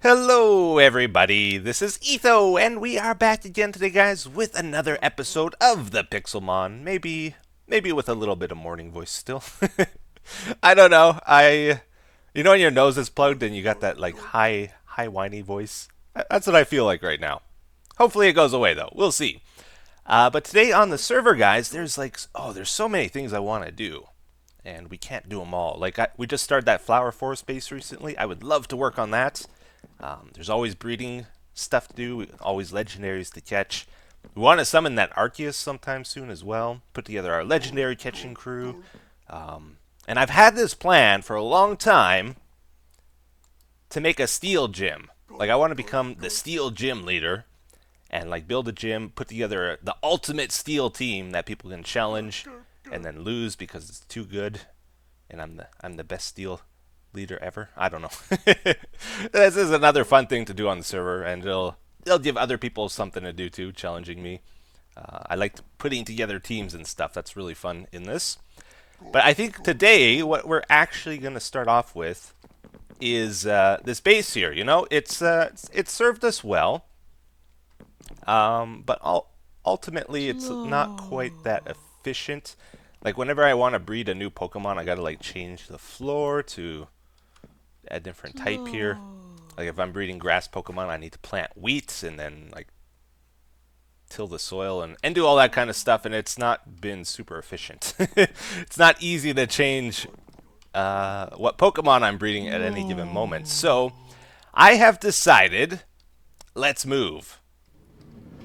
Hello, everybody. This is Etho, and we are back again today, guys, with another episode of the Pixelmon. Maybe with a little bit of morning voice still. I don't know. You know, when your nose is plugged and you got that like high whiny voice. That's what I feel like right now. Hopefully, it goes away though. We'll see. But today on the server, guys, there's so many things I want to do, and we can't do them all. We just started that flower forest base recently. I would love to work on that. There's always breeding stuff to do, always legendaries to catch. We want to summon that Arceus sometime soon as well. Put together our legendary catching crew. And I've had this plan for a long time to make a steel gym. Like, I want to become the steel gym leader and like build a gym, put together the ultimate steel team that people can challenge and then lose because it's too good. And I'm the best steel leader ever. I don't know. This is another fun thing to do on the server, and it'll give other people something to do too, challenging me. I like putting together teams and stuff. That's really fun in this. But I think today what we're actually going to start off with is this base here. You know, it's served us well, but ultimately it's not quite that efficient. Like, whenever I want to breed a new Pokemon, I gotta like change the floor to a different type here. Like, if I'm breeding grass Pokemon, I need to plant wheat and then like till the soil and do all that kind of stuff, and it's not been super efficient. It's not easy to change what Pokemon I'm breeding at any given moment. So I have decided, let's move.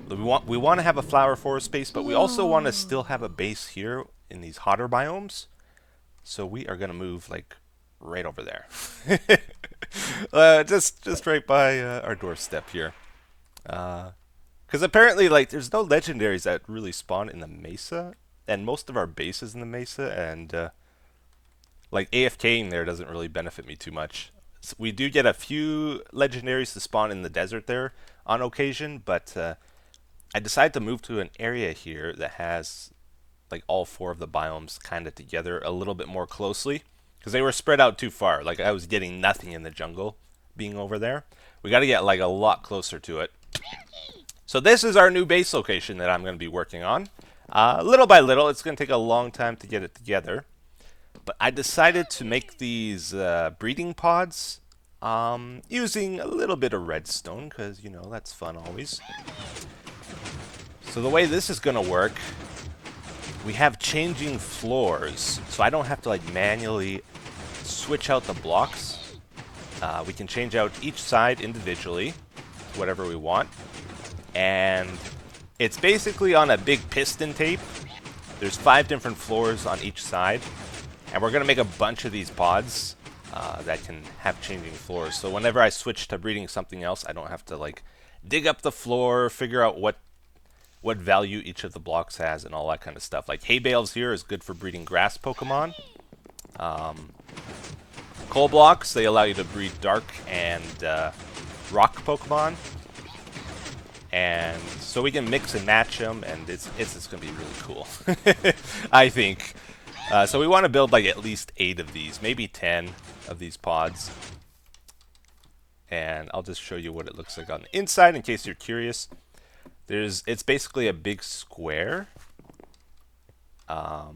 We want to have a flower forest base, but we also want to still have a base here in these hotter biomes. So we are going to move like right over there. Just right by our doorstep here. Because apparently, like, there's no legendaries that really spawn in the mesa, and most of our base is in the mesa, and like AFKing there doesn't really benefit me too much. So we do get a few legendaries to spawn in the desert there on occasion, but I decided to move to an area here that has like all four of the biomes kind of together a little bit more closely, because they were spread out too far. Like, I was getting nothing in the jungle being over there. We got to get like a lot closer to it. So this is our new base location that I'm going to be working on. Little by little, it's going to take a long time to get it together. But I decided to make these breeding pods using a little bit of redstone, because, you know, that's fun always. So the way this is going to work, we have changing floors, so I don't have to like manually switch out the blocks. We can change out each side individually to whatever we want. And it's basically on a big piston tape. There's 5 different floors on each side. And we're going to make a bunch of these pods that can have changing floors. So whenever I switch to breeding something else, I don't have to like dig up the floor, figure out what value each of the blocks has and all that kind of stuff. Like, hay bales here is good for breeding grass Pokemon. Coal blocks, they allow you to breed dark and rock Pokemon. And so we can mix and match them, and it's going to be really cool, I think. So we want to build like at least 8 of these, maybe 10 of these pods. And I'll just show you what it looks like on the inside in case you're curious. It's basically a big square. A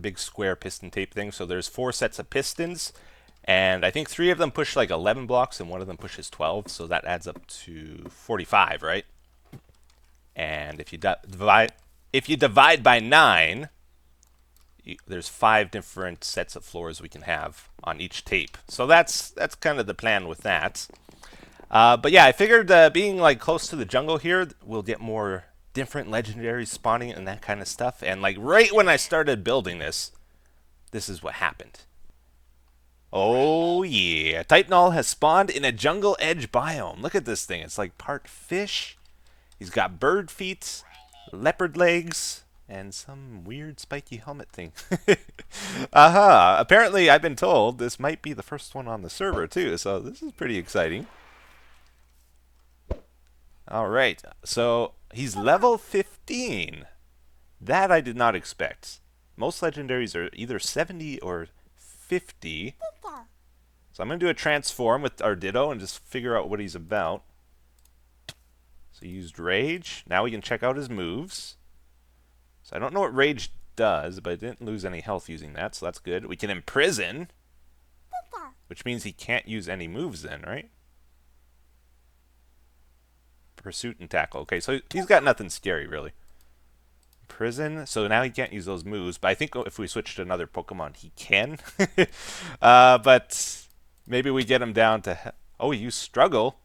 big square piston tape thing. So there's 4 sets of pistons, and I think 3 of them push like 11 blocks and 1 of them pushes 12, so that adds up to 45, right? And if you divide by 9, there's 5 different sets of floors we can have on each tape. So that's kind of the plan with that. But yeah, I figured being like close to the jungle here, we'll get more different legendaries spawning and that kind of stuff. And like right when I started building this is what happened. Oh yeah, Type Null has spawned in a jungle edge biome. Look at this thing. It's like part fish. He's got bird feet, leopard legs, and some weird spiky helmet thing. Apparently, I've been told this might be the first one on the server too, so this is pretty exciting. Alright, so he's level 15. That I did not expect. most legendaries are either 70 or 50. So I'm going to do a transform with our Ditto and just figure out what he's about. So he used Rage. Now we can check out his moves. So I don't know what Rage does, but I didn't lose any health using that, so that's good. We can Imprison, which means he can't use any moves then, right? Pursuit and Tackle. Okay, so he's got nothing scary, really. Prison, so now he can't use those moves, but I think if we switch to another Pokemon, he can. But maybe we get him down to... Oh, he used Struggle.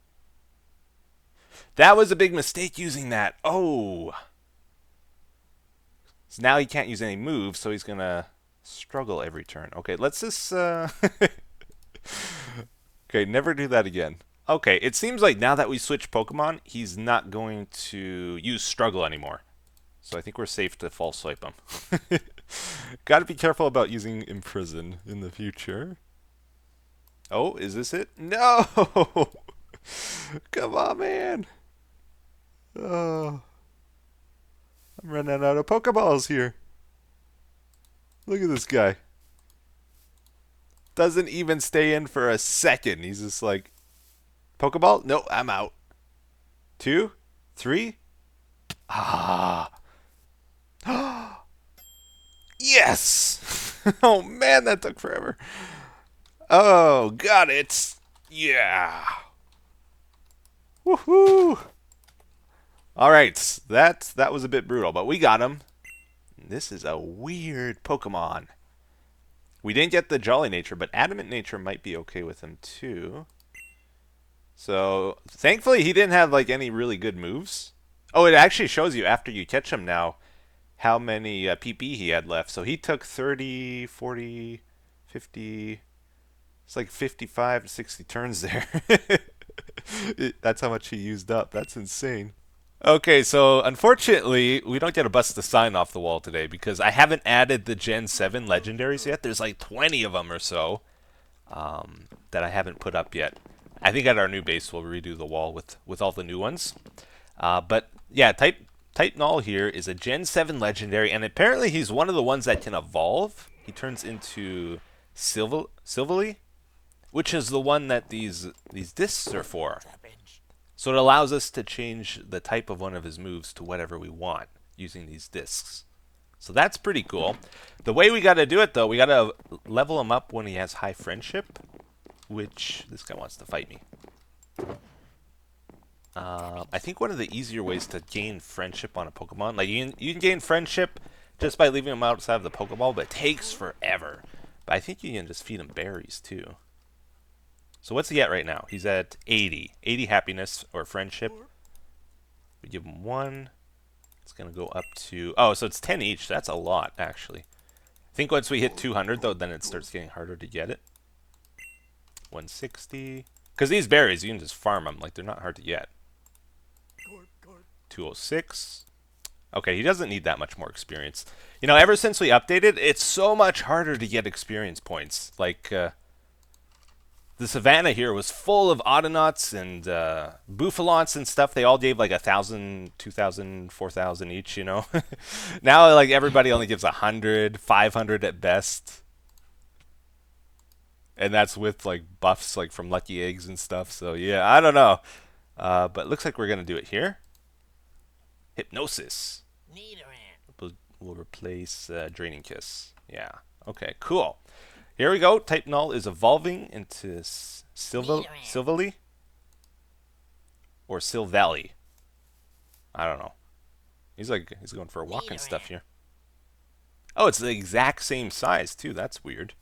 That was a big mistake using that. Oh. So now he can't use any moves, so he's going to struggle every turn. Okay, let's just... Okay, never do that again. Okay, it seems like now that we switch Pokemon, he's not going to use Struggle anymore. So I think we're safe to false swipe him. Gotta be careful about using Imprison in the future. Oh, is this it? No! Come on, man! Oh. I'm running out of Pokeballs here. Look at this guy. Doesn't even stay in for a second. He's just like, Pokeball? No, I'm out. 2, 3. Ah. Yes! Oh man, that took forever. Oh, got it. Yeah. Woohoo! Alright, that was a bit brutal, but we got him. This is a weird Pokemon. We didn't get the Jolly Nature, but Adamant Nature might be okay with him too. So, thankfully he didn't have like any really good moves. Oh, it actually shows you after you catch him now how many PP he had left. So he took 30, 40, 50... It's like 55 to 60 turns there. That's how much he used up. That's insane. Okay, so unfortunately, we don't get a bust the sign off the wall today because I haven't added the Gen 7 legendaries yet. There's like 20 of them or so that I haven't put up yet. I think at our new base we'll redo the wall with all the new ones. But yeah, Null here is a Gen 7 legendary, and apparently he's one of the ones that can evolve. He turns into Silvally, which is the one that these discs are for. So it allows us to change the type of one of his moves to whatever we want using these discs. So that's pretty cool. The way we got to do it, though, we got to level him up when he has high friendship, which this guy wants to fight me. I think one of the easier ways to gain friendship on a Pokemon, like you can gain friendship just by leaving him outside of the Pokeball, but it takes forever. But I think you can just feed him berries, too. So what's he at right now? He's at 80. 80 happiness or friendship. We give him 1. It's going to go up to... Oh, so it's 10 each. That's a lot, actually. I think once we hit 200, though, then it starts getting harder to get it. 160. Because these berries, you can just farm them. Like, they're not hard to get. 206. Okay, he doesn't need that much more experience. You know, ever since we updated, it's so much harder to get experience points. Like, the savannah here was full of Audinauts and Buffalints and stuff. They all gave like 1,000, 2,000, 4,000 each, you know. Now, like, everybody only gives 100, 500 at best. And that's with, like, buffs, like, from Lucky Eggs and stuff. So, yeah, I don't know. But it looks like we're going to do it here. Hypnosis. We'll replace Draining Kiss. Yeah. Okay, cool. Here we go. Type Null is evolving into Silvally or Silvally. I don't know. He's going for a walk and stuff here. Oh, it's the exact same size too. That's weird.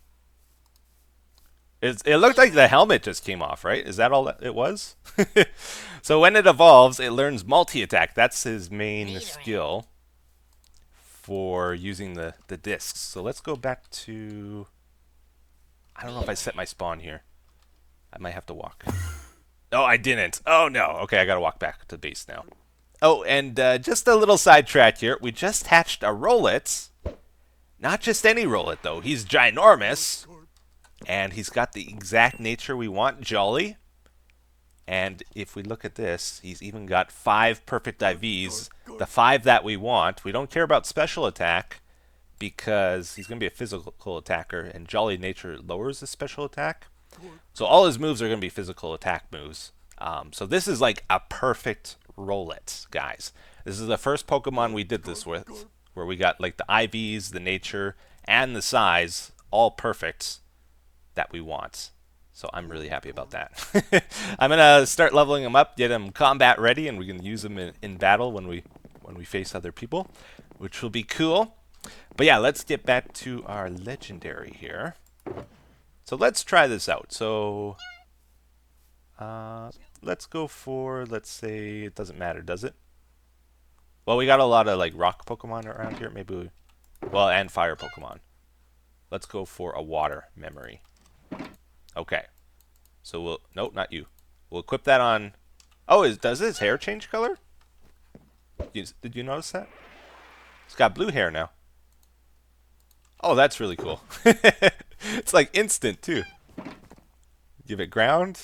It looked like the helmet just came off, right? Is that all that it was? So when it evolves, it learns multi-attack. That's his main skill for using the discs. So let's go back to... I don't know if I set my spawn here. I might have to walk. Oh, I didn't. Oh, no. Okay, I got to walk back to base now. Oh, and just a little sidetrack here. We just hatched a Rowlet. Not just any Rowlet, though. He's ginormous. And he's got the exact nature we want, Jolly. And if we look at this, he's even got 5 perfect IVs. The 5 that we want. We don't care about special attack. because he's going to be a physical attacker, and Jolly Nature lowers his special attack. So all his moves are going to be physical attack moves. So this is like a perfect roulette, guys. This is the first Pokemon we did this with, where we got like the IVs, the nature, and the size all perfect that we want. So I'm really happy about that. I'm gonna start leveling him up, get him combat ready, and we can use him in battle when we face other people, which will be cool. But yeah, let's get back to our legendary here. So let's try this out. So let's go for, let's say, it doesn't matter, does it? Well, we got a lot of like rock Pokemon around here. Maybe we, well, and fire Pokemon. Let's go for a water memory. Okay. So we'll, nope, not you. We'll equip that on, oh, does his hair change color? Did you notice that? It's got blue hair now. Oh, that's really cool. It's like instant too. Give it ground,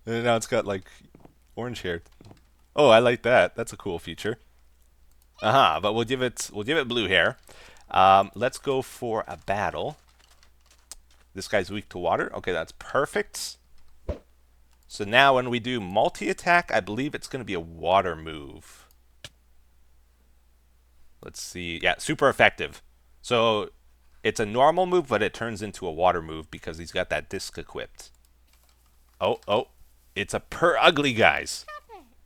and now it's got like orange hair. Oh, I like that. That's a cool feature. But we'll give it blue hair. Let's go for a battle. This guy's weak to water. Okay, that's perfect. So now when we do multi-attack, I believe it's going to be a water move. Let's see. Yeah, super effective. So it's a normal move, but it turns into a water move because he's got that disc equipped. Oh. It's a ugly, guys.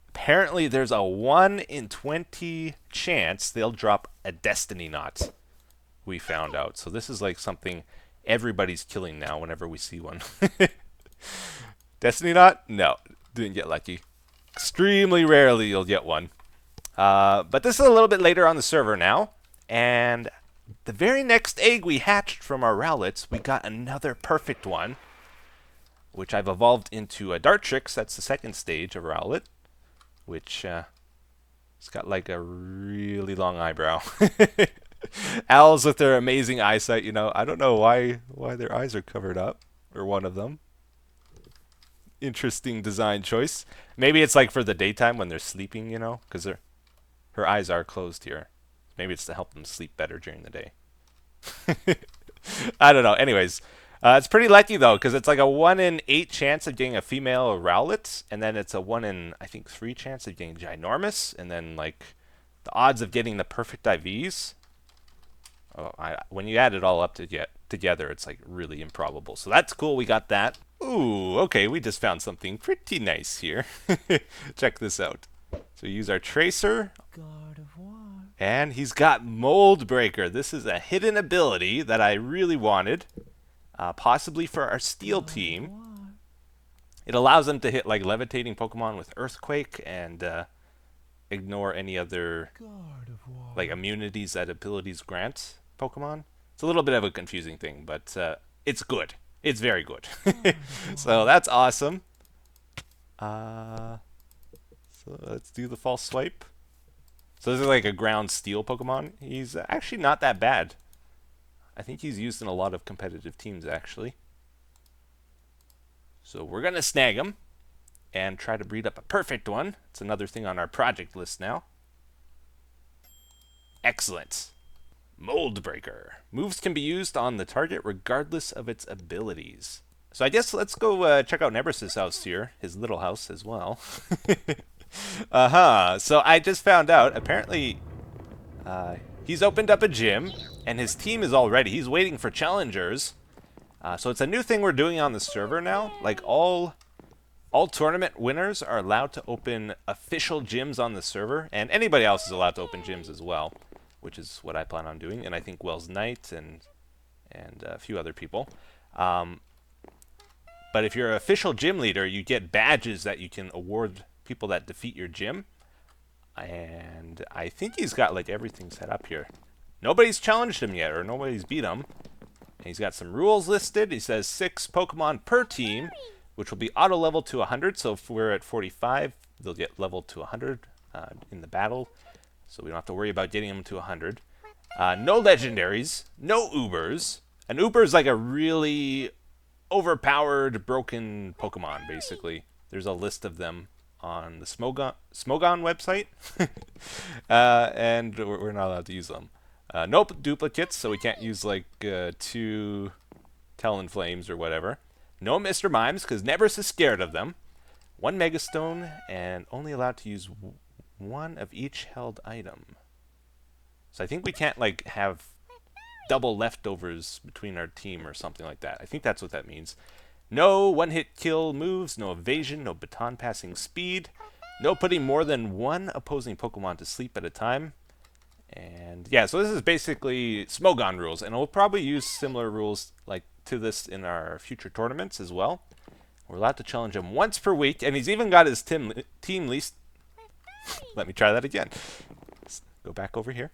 Apparently there's a 1 in 20 chance they'll drop a Destiny Knot. We found out. So this is like something everybody's killing now whenever we see one. Destiny Knot? No. Didn't get lucky. Extremely rarely you'll get one. But this is a little bit later on the server now. And the very next egg we hatched from our Rowlets, we got another perfect one, which I've evolved into a Dartrix. That's the second stage of Rowlet, which it's got like a really long eyebrow. Owls with their amazing eyesight, you know. I don't know why their eyes are covered up, or one of them. Interesting design choice. Maybe it's like for the daytime when they're sleeping, you know, because her eyes are closed here. Maybe it's to help them sleep better during the day. I don't know. Anyways, it's pretty lucky though, because it's like a 1 in 8 chance of getting a female Rowlet, and then it's a 1 in, I think, 3 chance of getting Ginormous, and then like the odds of getting the perfect IVs. Oh, when you add it all up together, it's like really improbable. So that's cool. We got that. Ooh, okay. We just found something pretty nice here. Check this out. So we use our Tracer. God of War. And he's got Mold Breaker. This is a hidden ability that I really wanted, possibly for our Steel team. It allows them to hit like levitating Pokemon with Earthquake and ignore any other like immunities that abilities grant Pokemon. It's a little bit of a confusing thing, but it's good. It's very good. So that's awesome. So let's do the false swipe. So this is like a ground steel Pokemon. He's actually not that bad. I think he's used in a lot of competitive teams, actually. So we're going to snag him and try to breed up a perfect one. It's another thing on our project list now. Excellent. Mold Breaker. Moves can be used on the target regardless of its abilities. So I guess let's go check out Nebris's house here. His little house as well. So I just found out, apparently, he's opened up a gym, and his team is all ready. He's waiting for challengers. So it's a new thing we're doing on the server now. Like, all tournament winners are allowed to open official gyms on the server, and anybody else is allowed to open gyms as well, which is what I plan on doing, and I think Wells Knight and a few other people. But if you're an official gym leader, you get badges that you can award people that defeat your gym, and I think he's got like everything set up here. Nobody's challenged him yet, or nobody's beat him. And he's got some rules listed. He says 6 Pokemon per team, which will be auto level to 100. So if we're at 45, they'll get leveled to 100 in the battle, so we don't have to worry about getting them to 100. No legendaries, no Ubers. An Uber is like a really overpowered, broken Pokemon, basically. There's a list of them on the Smogon website, and we're not allowed to use them. No duplicates, so we can't use like 2 Talonflames or whatever. No Mr. Mimes, because Nebris is scared of them. 1 Megastone, and only allowed to use 1 of each held item. So I think we can't like have double leftovers between our team or something like that. I think that's what that means. No one-hit kill moves, no evasion, no baton passing speed, no putting more than 1 opposing Pokemon to sleep at a time. And yeah, so this is basically Smogon rules, and we'll probably use similar rules like to this in our future tournaments as well. We're allowed to challenge him once per week, and he's even got his team list. Let me try that again. Let's go back over here.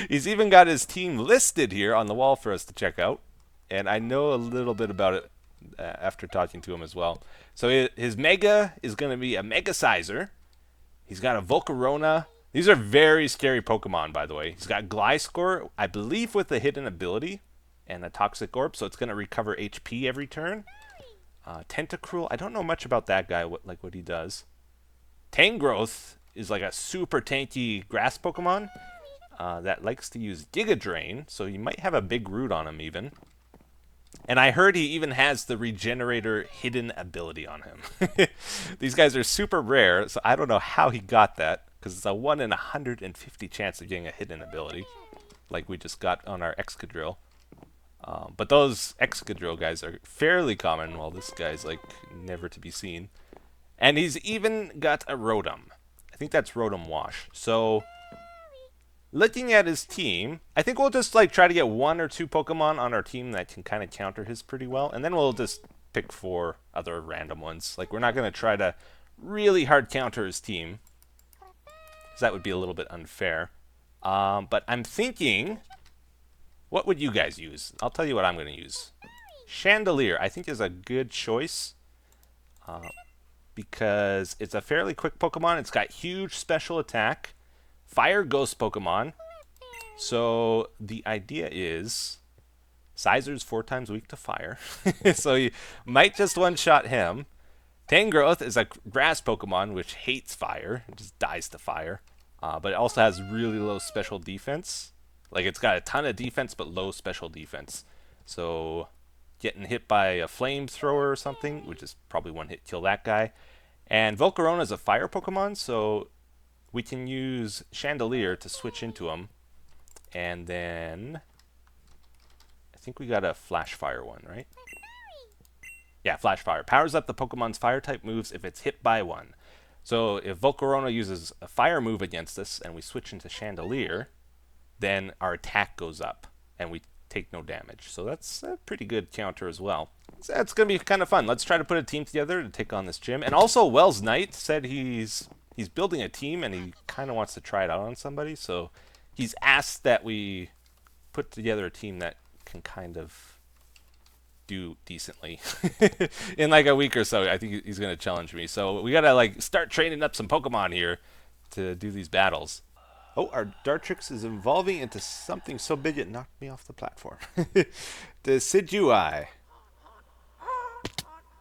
He's even got his team listed here on the wall for us to check out, and I know a little bit about it after talking to him as well. So his Mega is going to be a Mega Sizer. He's got a Volcarona. These are very scary Pokemon, by the way. He's got Gliscor, I believe, with a hidden ability, and a Toxic Orb, so it's going to recover HP every turn. Tentacruel, I don't know much about that guy, what he does. Tangrowth is like a super tanky grass Pokemon that likes to use Giga Drain, so he might have a big root on him even. And I heard he even has the Regenerator hidden ability on him. These guys are super rare, so I don't know how he got that, because it's a 1 in 150 chance of getting a hidden ability, like we just got on our Excadrill. But those Excadrill guys are fairly common, while this guy's like never to be seen. And he's even got a Rotom. I think that's Rotom Wash. So, looking at his team, I think we'll just like try to get 1 or 2 Pokemon on our team that can kind of counter his pretty well, and then we'll just pick 4 other random ones. Like, we're not going to try to really hard counter his team, because that would be a little bit unfair. But I'm thinking, what would you guys use? I'll tell you what I'm going to use. Chandelier, I think, is a good choice. Because it's a fairly quick Pokemon. It's got huge special attack. Fire Ghost Pokemon. So the idea is Sizer's 4 times weak to fire. So you might just one-shot him. Tangrowth is a grass Pokemon which hates fire. It just dies to fire. But it also has really low special defense. Like, it's got a ton of defense but low special defense. So getting hit by a flamethrower or something, which is probably one-hit kill that guy. And Volcarona is a fire Pokemon, so we can use Chandelier to switch into him. And then I think we got a Flash Fire one, right? Yeah, Flash Fire. Powers up the Pokemon's fire-type moves if it's hit by one. So if Volcarona uses a fire move against us and we switch into Chandelier, then our attack goes up and we take no damage. So that's a pretty good counter as well. So that's going to be kind of fun. Let's try to put a team together to take on this gym. And also, Wells Knight said he's building a team and he kind of wants to try it out on somebody. So he's asked that we put together a team that can kind of do decently in like a week or so. I think he's going to challenge me. So we got to like start training up some Pokemon here to do these battles. Oh, our Dartrix is evolving into something so big it knocked me off the platform. Decidueye.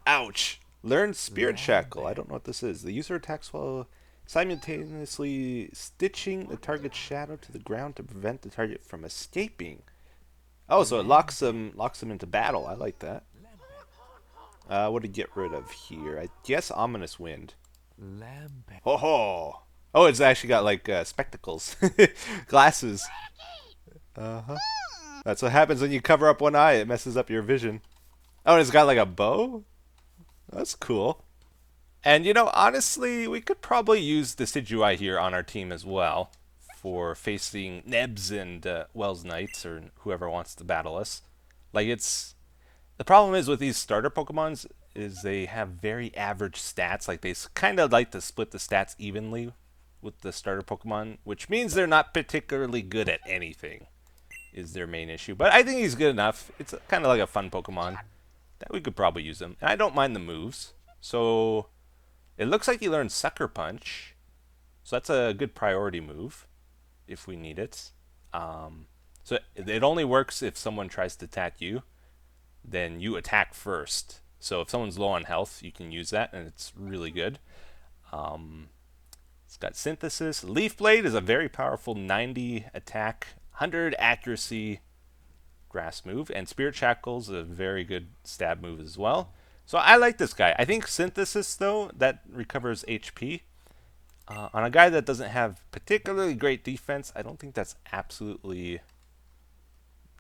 Ouch. Learn Spirit Shackle. I don't know what this is. The user attacks while simultaneously stitching the target's shadow to the ground to prevent the target from escaping. Oh, so it locks them into battle. I like that. What to get rid of here? I guess Ominous Wind. Ho ho! Oh, it's actually got like spectacles, glasses. That's what happens when you cover up one eye. It messes up your vision. Oh, and it's got like a bow. That's cool. And you know, honestly, we could probably use Decidueye here on our team as well for facing Nebs and Wells Knights or whoever wants to battle us. Like, it's the problem is with these starter Pokemons is they have very average stats. Like, they kind of like to split the stats evenly with the starter Pokemon, which means they're not particularly good at anything, is their main issue. But I think he's good enough. It's kind of like a fun Pokemon that we could probably use him. And I don't mind the moves. So it looks like he learned Sucker Punch. So that's a good priority move if we need it. So it only works if someone tries to attack you. Then you attack first. So if someone's low on health, you can use that, and it's really good. It's got Synthesis. Leaf Blade is a very powerful 90 attack, 100 accuracy grass move. And Spirit Shackle's a very good stab move as well. So I like this guy. I think Synthesis, though, that recovers HP. On a guy that doesn't have particularly great defense, I don't think that's absolutely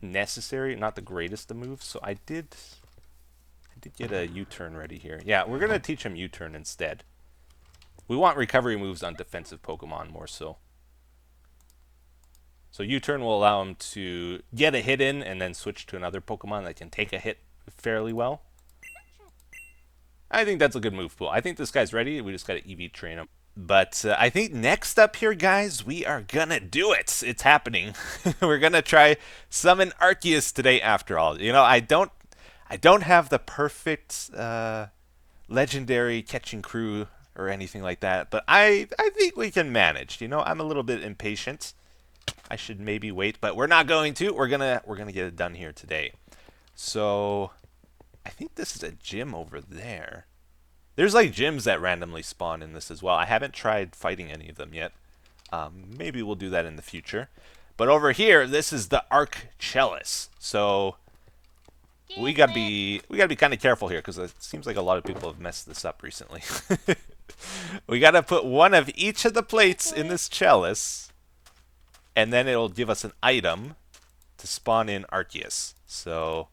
necessary. Not the greatest of moves. So I did get a U-turn ready here. Yeah, we're going to teach him U-turn instead. We want recovery moves on defensive Pokemon more so. So U-turn will allow him to get a hit in and then switch to another Pokemon that can take a hit fairly well. I think that's a good move pool. I think this guy's ready. We just got to EV train him. But I think next up here, guys, we are going to do it. It's happening. We're going to try summon Arceus today after all. You know, I don't have the perfect legendary catching crew or anything like that, but I think we can manage. You know, I'm a little bit impatient. I should maybe wait, but we're not going to. We're gonna get it done here today. So I think this is a gym over there. There's like gyms that randomly spawn in this as well. I haven't tried fighting any of them yet. Maybe we'll do that in the future. But over here, this is the Arceus. So we gotta be kind of careful here because it seems like a lot of people have messed this up recently. We gotta put one of each of the plates in this chalice, and then it'll give us an item to spawn in Arceus. So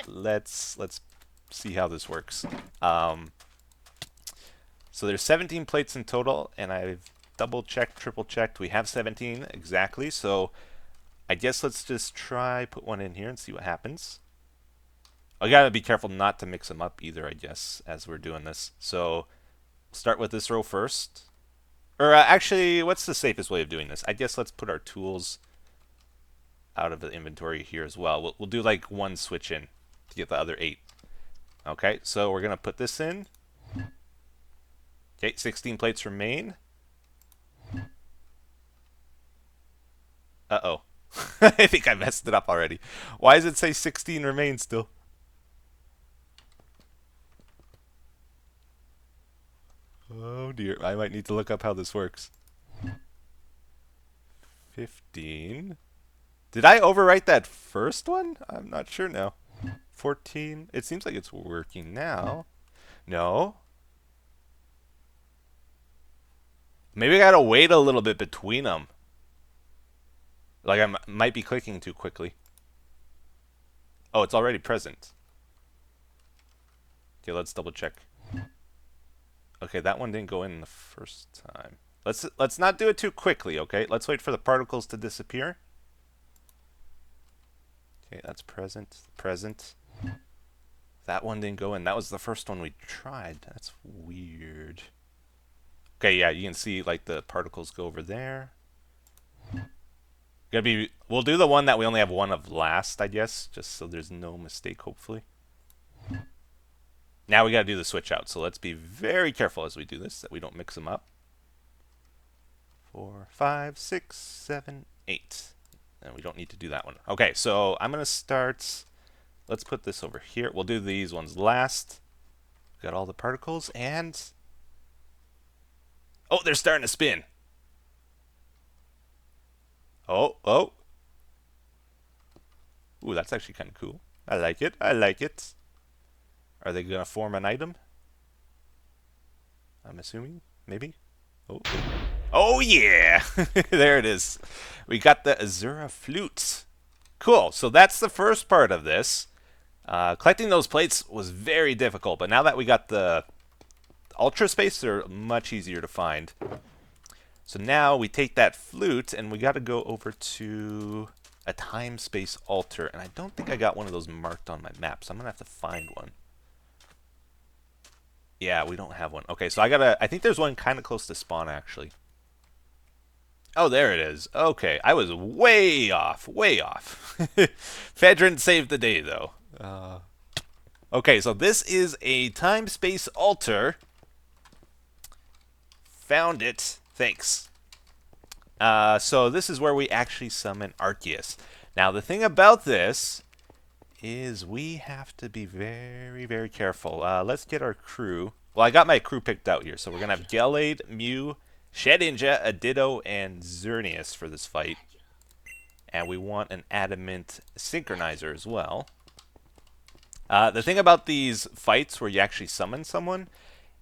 let's see how this works. So there's 17 plates in total, and I've double-checked, triple-checked. We have 17 exactly, so I guess let's just try put one in here and see what happens. I gotta be careful not to mix them up either, I guess, as we're doing this. So start with this row first. Or actually, what's the safest way of doing this? I guess let's put our tools out of the inventory here as well. We'll do like one switch in to get the other 8. Okay, so we're gonna put this in. Okay, 16 plates remain. Uh-oh. I think I messed it up already. Why does it say 16 remain still? Oh dear, I might need to look up how this works. 15. Did I overwrite that first one? I'm not sure now. 14. It seems like it's working now. No. Maybe I gotta wait a little bit between them. Like I might be clicking too quickly. Oh, it's already present. Okay, let's double check. Okay, that one didn't go in the first time. Let's not do it too quickly, okay? Let's wait for the particles to disappear. Okay, that's present. Present. That one didn't go in. That was the first one we tried. That's weird. Okay, yeah, you can see like the particles go over there. We'll do the one that we only have one of last, I guess, just so there's no mistake, hopefully. Now we gotta do the switch out, so let's be very careful as we do this, that we don't mix them up. 4, 5, 6, 7, 8. And we don't need to do that one. Okay, so I'm gonna start. Let's put this over here. We'll do these ones last. Got all the particles, and oh, they're starting to spin. Oh. Ooh, that's actually kind of cool. I like it. I like it. Are they gonna form an item? I'm assuming, maybe. Oh yeah! There it is. We got the Azura Flute. Cool. So that's the first part of this. Collecting those plates was very difficult, but now that we got the Ultra Space, they're much easier to find. So now we take that flute and we got to go over to a time space altar, and I don't think I got one of those marked on my map, so I'm gonna have to find one. Yeah, we don't have one. Okay, so I think there's one kind of close to spawn, actually. Oh, there it is. Okay, I was way off. Fedrin saved the day, though. Okay, so this is a time-space altar. Found it. Thanks. So this is where we actually summon Arceus. Now, the thing about this is we have to be very, very careful. Let's get our crew. Well, I got my crew picked out here, so we're gonna have Gallade, Mew, Shedinja, a Ditto, and Xerneas for this fight. And we want an Adamant Synchronizer as well. The thing about these fights where you actually summon someone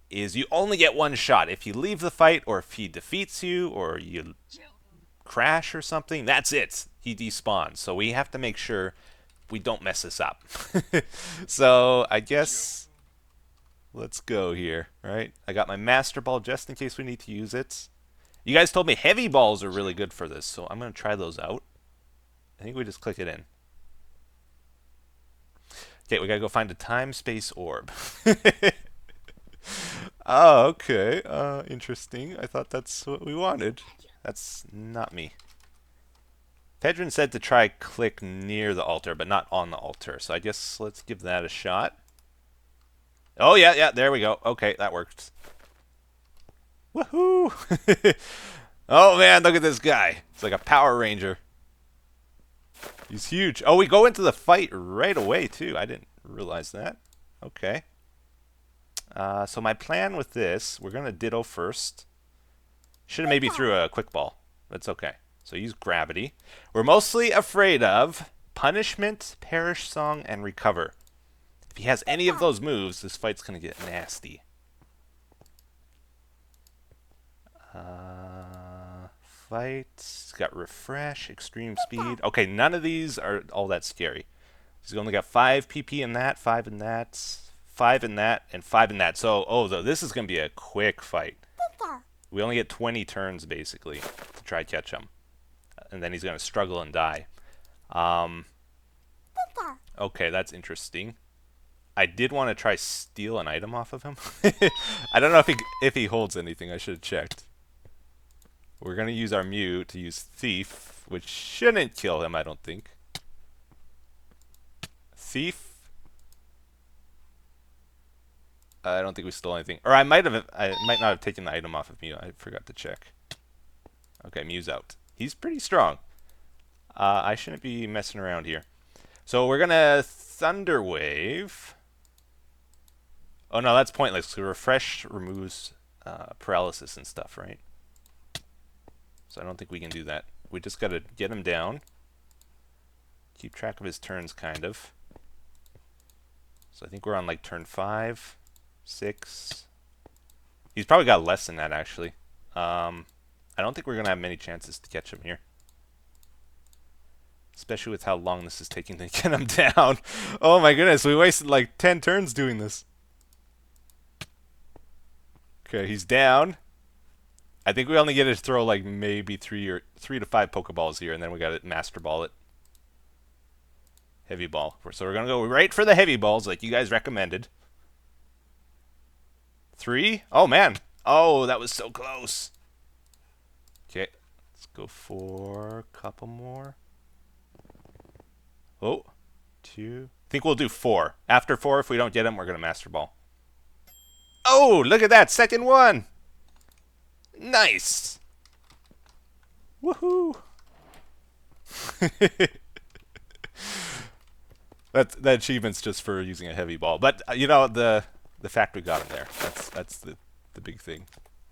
is you only get one shot. If you leave the fight, or if he defeats you, or you crash or something, that's it. He despawns. So we have to make sure we don't mess this up. So I guess let's go here, right? I got my Master Ball just in case we need to use it. You guys told me heavy balls are really good for this, so I'm going to try those out. I think we just click it in. Okay, we got to go find a time-space orb. Oh, okay. Interesting. I thought that's what we wanted. That's not me. Pedrin said to try click near the altar, but not on the altar. So I guess let's give that a shot. Oh, yeah, there we go. Okay, that worked. Woohoo! Oh, man, look at this guy. It's like a Power Ranger. He's huge. Oh, we go into the fight right away, too. I didn't realize that. Okay. So my plan with this, we're going to Ditto first. Should have maybe threw a quick ball. That's okay. So use Gravity. We're mostly afraid of Punishment, Perish Song, and Recover. If he has any of those moves, this fight's going to get nasty. Fight. He's got Refresh, Extreme Speed. Okay, none of these are all that scary. He's only got 5 PP in that, 5 in that, 5 in that, and 5 in that. So, this is going to be a quick fight. We only get 20 turns, basically, to try to catch him. And then he's going to struggle and die. Okay, that's interesting. I did want to try steal an item off of him. I don't know if he holds anything. I should have checked. We're going to use our Mew to use Thief, which shouldn't kill him, I don't think. Thief. I don't think we stole anything. Or I might not have taken the item off of Mew. I forgot to check. Okay, Mew's out. He's pretty strong. I shouldn't be messing around here. So we're going to Thunder Wave. Oh, no, that's pointless. So Refresh removes paralysis and stuff, right? So I don't think we can do that. We just got to get him down. Keep track of his turns, kind of. So I think we're on, like, turn 5, 6. He's probably got less than that, actually. I don't think we're going to have many chances to catch him here. Especially with how long this is taking to get him down. Oh my goodness, we wasted like 10 turns doing this. Okay, he's down. I think we only get to throw like maybe 3 to 5 Pokeballs here, and then we got to Master Ball it. Heavy Ball. So we're going to go right for the Heavy Balls like you guys recommended. 3? Oh man. Oh, that was so close. Okay, let's go for a couple more. Oh, 2. I think we'll do 4. After 4, if we don't get him, we're going to Master Ball. Oh, look at that. Second one. Nice. Woohoo. That achievement's just for using a heavy ball. But, you know, the fact we got him there. That's the big thing.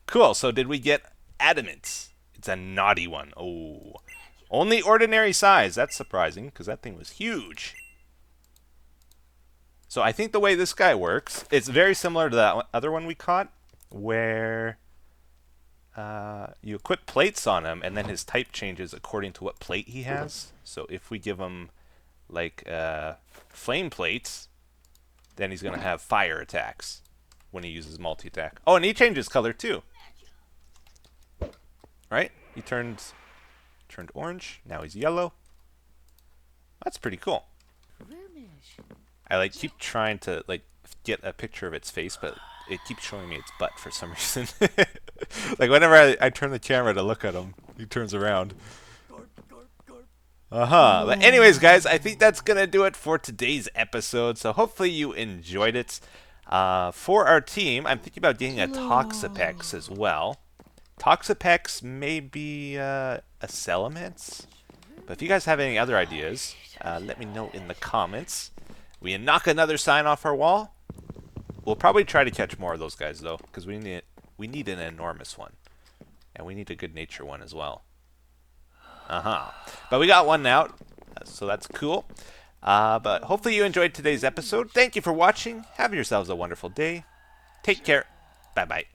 Cool. So did we get Adamant? It's a naughty one. Oh. Only ordinary size. That's surprising, because that thing was huge. So I think the way this guy works, it's very similar to that other one we caught, where you equip plates on him, and then his type changes according to what plate he has. So if we give him, like, flame plates, then he's going to have fire attacks when he uses multi-attack. Oh, and he changes color, too. Right? He turned orange. Now he's yellow. That's pretty cool. I like keep trying to like get a picture of its face, but it keeps showing me its butt for some reason. Like whenever I turn the camera to look at him, he turns around. But anyways, guys, I think that's gonna do it for today's episode. So hopefully you enjoyed it. For our team, I'm thinking about getting a Toxapex as well. Toxapex may be a Salamence, but if you guys have any other ideas, let me know in the comments. We knock another sign off our wall. We'll probably try to catch more of those guys though, because we need an enormous one, and we need a good nature one as well. But we got one out, so that's cool. But hopefully you enjoyed today's episode. Thank you for watching. Have yourselves a wonderful day. Take care. Bye bye.